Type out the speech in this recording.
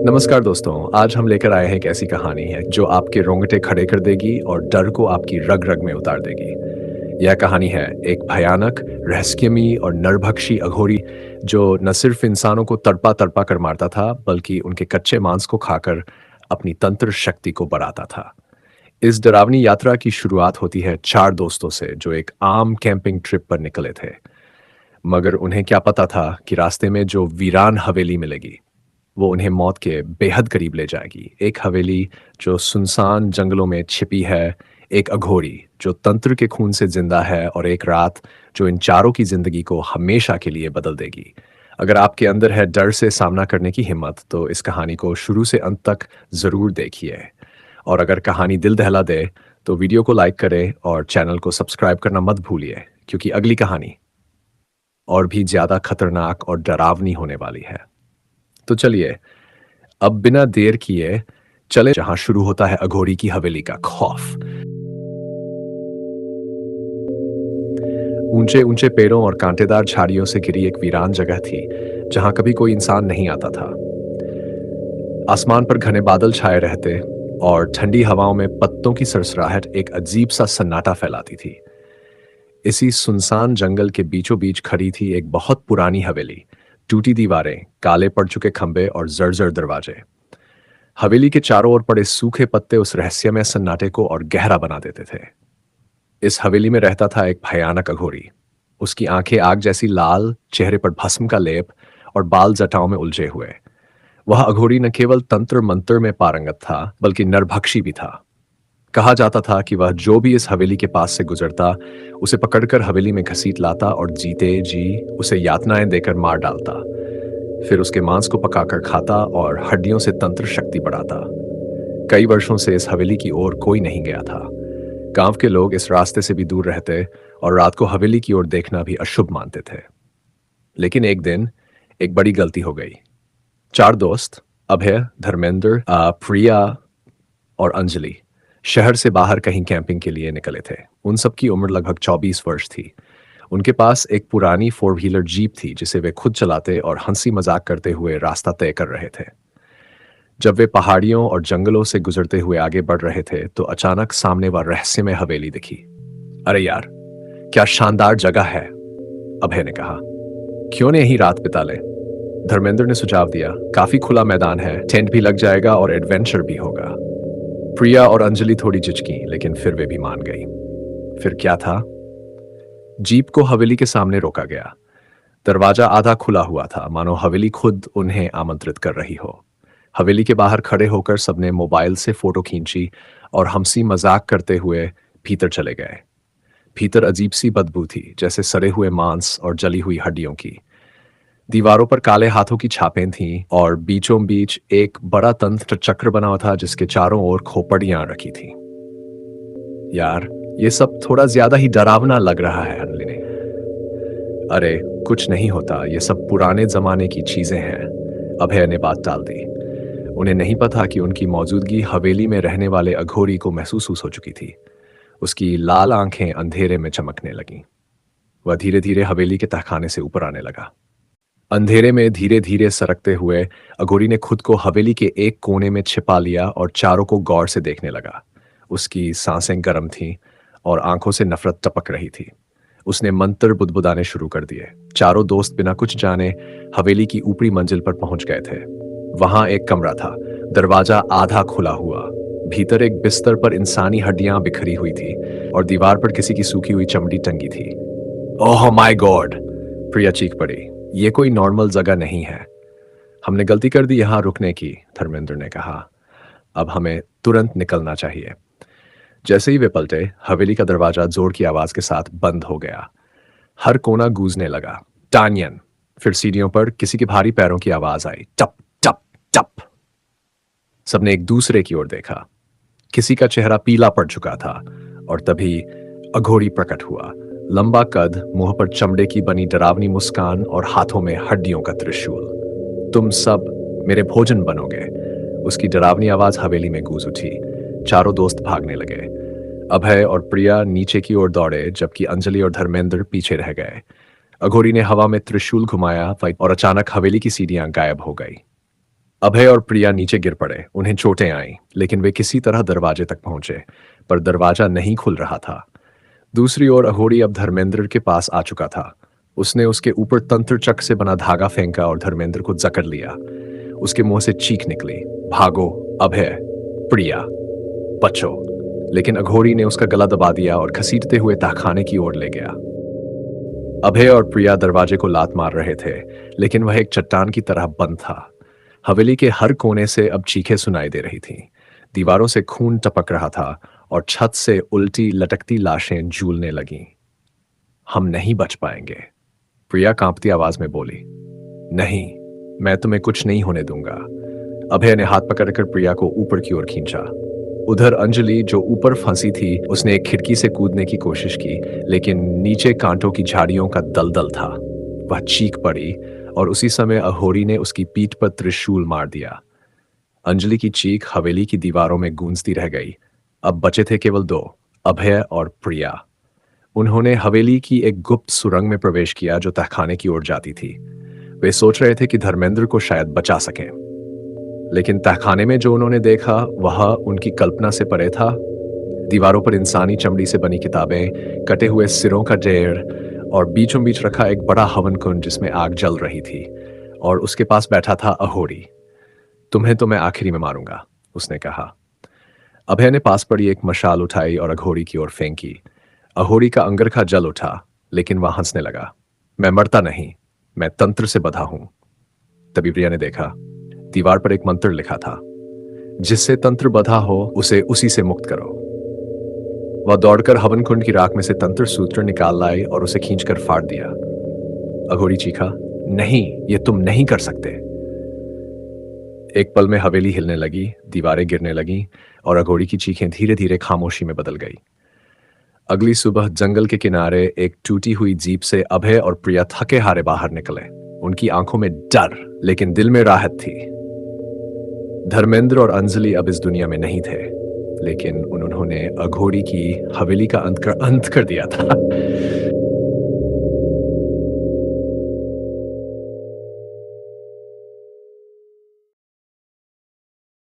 नमस्कार दोस्तों, आज हम लेकर आए हैं एक ऐसी कहानी है जो आपके रोंगटे खड़े कर देगी और डर को आपकी रग-रग में उतार देगी। यह कहानी है एक भयानक, रहस्यमयी और नरभक्षी अघोरी जो न सिर्फ इंसानों को तड़पा-तड़पा कर मारता था, बल्कि उनके कच्चे मांस को खाकर अपनी तंत्र शक्ति को बढ़ाता था। इस डरावनी यात्रा की शुरुआत होती है 4 दोस्तों से जो एक आम कैंपिंग ट्रिप पर निकले थे। मगर उन्हें क्या पता था कि रास्ते में जो वीरान हवेली मिलेगी वो उन्हें मौत के बेहद करीब ले जाएगी। एक हवेली जो सुनसान जंगलों में छिपी है, एक अघोरी जो तंत्र के खून से जिंदा है और एक रात जो इन चारों की जिंदगी को हमेशा के लिए बदल देगी। अगर आपके अंदर है डर से सामना करने की हिम्मत, तो इस कहानी को शुरू से अंत तक ज़रूर देखिए। और अगर कहानी दिल दहला दे, तो वीडियो को लाइक करें और चैनल को सब्सक्राइब करना मत भूलिए, क्योंकि अगली कहानी और भी ज़्यादा खतरनाक और डरावनी होने वाली है। तो चलिए, अब बिना देर किए चले जहां शुरू होता है अघोरी की हवेली का खौफ। ऊंचे ऊंचे पेड़ों और कांटेदार झाड़ियों से घिरी एक वीरान जगह थी जहां कभी कोई इंसान नहीं आता था। आसमान पर घने बादल छाए रहते और ठंडी हवाओं में पत्तों की सरसराहट एक अजीब सा सन्नाटा फैलाती थी। इसी सुनसान जंगल के बीचों बीच खड़ी थी एक बहुत पुरानी हवेली। टूटी दीवारें, काले पड़ चुके खंभे और जर्जर दरवाजे। हवेली के चारों ओर पड़े सूखे पत्ते उस रहस्यमय सन्नाटे को और गहरा बना देते थे। इस हवेली में रहता था एक भयानक अघोरी। उसकी आंखें आग जैसी लाल, चेहरे पर भस्म का लेप और बाल जटाओं में उलझे हुए। वह अघोरी न केवल तंत्र मंत्र में पारंगत था, बल्कि नरभक्षी भी था। कहा जाता था कि वह जो भी इस हवेली के पास से गुजरता, उसे पकड़कर हवेली में घसीट लाता और जीते जी उसे यातनाएं देकर मार डालता। फिर उसके मांस को पकाकर खाता और हड्डियों से तंत्र शक्ति बढ़ाता। कई वर्षों से इस हवेली की ओर कोई नहीं गया था। गांव के लोग इस रास्ते से भी दूर रहते और रात को हवेली की ओर देखना भी अशुभ मानते थे। लेकिन एक दिन एक बड़ी गलती हो गई। 4 दोस्त, अभय, धर्मेंद्र, प्रिया और अंजलि, शहर से बाहर कहीं कैंपिंग के लिए निकले थे। उन सबकी उम्र लगभग 24 वर्ष थी। उनके पास एक पुरानी 4 व्हीलर जीप थी जिसे वे खुद चलाते और हंसी मजाक करते हुए रास्ता तय कर रहे थे। जब वे पहाड़ियों और जंगलों से गुजरते हुए आगे बढ़ रहे थे, तो अचानक सामने वह रहस्यमय हवेली दिखी। अरे यार, क्या शानदार जगह है, अभय ने कहा। क्यों नहीं यहीं रात बिता ले? धर्मेंद्र ने सुझाव दिया। काफी खुला मैदान है, टेंट भी लग जाएगा और एडवेंचर भी होगा। प्रिया और अंजलि थोड़ी झिझकी, लेकिन फिर वे भी मान गई। फिर क्या था? जीप को हवेली के सामने रोका गया। दरवाजा आधा खुला हुआ था, मानो हवेली खुद उन्हें आमंत्रित कर रही हो। हवेली के बाहर खड़े होकर सबने मोबाइल से फोटो खींची और हंसी मजाक करते हुए भीतर चले गए। भीतर अजीब सी बदबू थी, जैसे सड़े हुए मांस और जली हुई हड्डियों की। दीवारों पर काले हाथों की छापें थीं और बीचों बीच एक बड़ा तंत्र चक्र बना हुआ था जिसके चारों ओर खोपड़ियां रखी थीं। यार, ये सब थोड़ा ज्यादा ही डरावना लग रहा है, अनली ने। अरे कुछ नहीं होता, ये सब पुराने जमाने की चीजें हैं, अभय ने बात टाल दी। उन्हें नहीं पता कि उनकी मौजूदगी हवेली में रहने वाले अघोरी को महसूस हो चुकी थी। उसकी लाल आंखें अंधेरे में चमकने लगीं। वह धीरे धीरे हवेली के तहखाने से ऊपर आने लगा। अंधेरे में धीरे धीरे सरकते हुए अघोरी ने खुद को हवेली के एक कोने में छिपा लिया और चारों को गौर से देखने लगा। उसकी सांसें गर्म थीं और आंखों से नफरत टपक रही थी। उसने मंत्र बुदबुदाने शुरू कर दिए। चारों दोस्त बिना कुछ जाने हवेली की ऊपरी मंजिल पर पहुंच गए थे। वहां एक कमरा था, दरवाजा आधा खुला हुआ। भीतर एक बिस्तर पर इंसानी हड्डियां बिखरी हुई थी और दीवार पर किसी की सूखी हुई चमड़ी टंगी थी। ओह माय गॉड, प्रिया चीख पड़ी। ये कोई नॉर्मल जगह नहीं है। हमने गलती कर दी यहां रुकने की, धर्मेंद्र ने कहा। अब हमें तुरंत निकलना चाहिए। जैसे ही वे पलटे, हवेली का दरवाजा जोर की आवाज के साथ बंद हो गया। हर कोना गूंजने लगा। टानियन। फिर सीढ़ियों पर किसी के भारी पैरों की आवाज आई। टप टप टप। सबने एक दूसरे की ओर देखा। किसी का चेहरा पीला पड़ चुका था और तभी अघोरी प्रकट हुआ। लंबा कद, मुंह पर चमड़े की बनी डरावनी मुस्कान और हाथों में हड्डियों का त्रिशूल। तुम सब मेरे भोजन बनोगे, उसकी डरावनी आवाज हवेली में गूंज उठी। चारों दोस्त भागने लगे। अभय और प्रिया नीचे की ओर दौड़े, जबकि अंजलि और धर्मेंद्र पीछे रह गए। अघोरी ने हवा में त्रिशूल घुमाया और अचानक हवेली की सीढ़ियां गायब हो गई। अभय और प्रिया नीचे गिर पड़े। उन्हें चोटें आईं, लेकिन वे किसी तरह दरवाजे तक पहुंचे, पर दरवाजा नहीं खुल रहा था। दूसरी ओर अघोरी अब धर्मेंद्र के पास आ चुका था। उसने उसके ऊपर तंत्र चक्र से बना धागा फेंका और धर्मेंद्र को जकड़ लिया। उसके मुंह से चीख निकली, भागो, अभय, प्रिया, बचो। लेकिन अघोरी ने उसका गला दबा दिया और घसीटते हुए तहखाने की ओर ले गया। अभय और प्रिया दरवाजे को लात मार रहे थे, लेकिन वह एक चट्टान की तरह बंद था। हवेली के हर कोने से अब चीखें सुनाई दे रही थीं। दीवारों से खून टपक रहा था और छत से उल्टी लटकती लाशें झूलने लगीं। हम नहीं बच पाएंगे, प्रिया कांपती आवाज में बोली। नहीं, मैं तुम्हें कुछ नहीं होने दूंगा। अभय ने हाथ पकड़कर प्रिया को ऊपर की ओर खींचा। उधर अंजलि, जो ऊपर फंसी थी, उसने एक खिड़की से कूदने की कोशिश की, लेकिन नीचे कांटों की झाड़ियों का दलदल था। वह चीख पड़ी और उसी समय अघोरी ने उसकी पीठ पर त्रिशूल मार दिया। अंजलि की चीख हवेली की दीवारों में गूंजती रह गई। अब बचे थे केवल दो, अभय और प्रिया। उन्होंने हवेली की एक गुप्त सुरंग में प्रवेश किया जो तहखाने की ओर जाती थी। वे सोच रहे थे कि धर्मेंद्र को शायद बचा सकें, लेकिन तहखाने में जो उन्होंने देखा वह उनकी कल्पना से परे था। दीवारों पर इंसानी चमड़ी से बनी किताबें, कटे हुए सिरों का ढेर और बीचों बीच रखा एक बड़ा हवन कुंड जिसमें आग जल रही थी, और उसके पास बैठा था अघोरी। तुम्हें तो मैं आखिरी में मारूंगा, उसने कहा। अभय ने पास पड़ी एक मशाल उठाई और अघोरी की ओर फेंकी। अघोरी का अंगरखा जल उठा, लेकिन वह हंसने लगा। मैं मरता नहीं, मैं तंत्र से बंधा हूं। तभी प्रिया ने देखा, दीवार पर एक मंत्र लिखा था, जिससे तंत्र बंधा हो उसे उसी से मुक्त करो। वह दौड़कर हवन कुंड की राख में से तंत्र सूत्र निकाल लाई और उसे खींचकर फाड़ दिया। अघोरी चीखा, नहीं, ये तुम नहीं कर सकते। एक पल में हवेली हिलने लगी, दीवारें गिरने लगीं और अघोरी की चीखें धीरे धीरे खामोशी में बदल गई। अगली सुबह जंगल के किनारे एक टूटी हुई जीप से अभय और प्रिया थके हारे बाहर निकले। उनकी आंखों में डर, लेकिन दिल में राहत थी। धर्मेंद्र और अंजलि अब इस दुनिया में नहीं थे, लेकिन उन्होंने अघोरी की हवेली का अंत कर दिया था।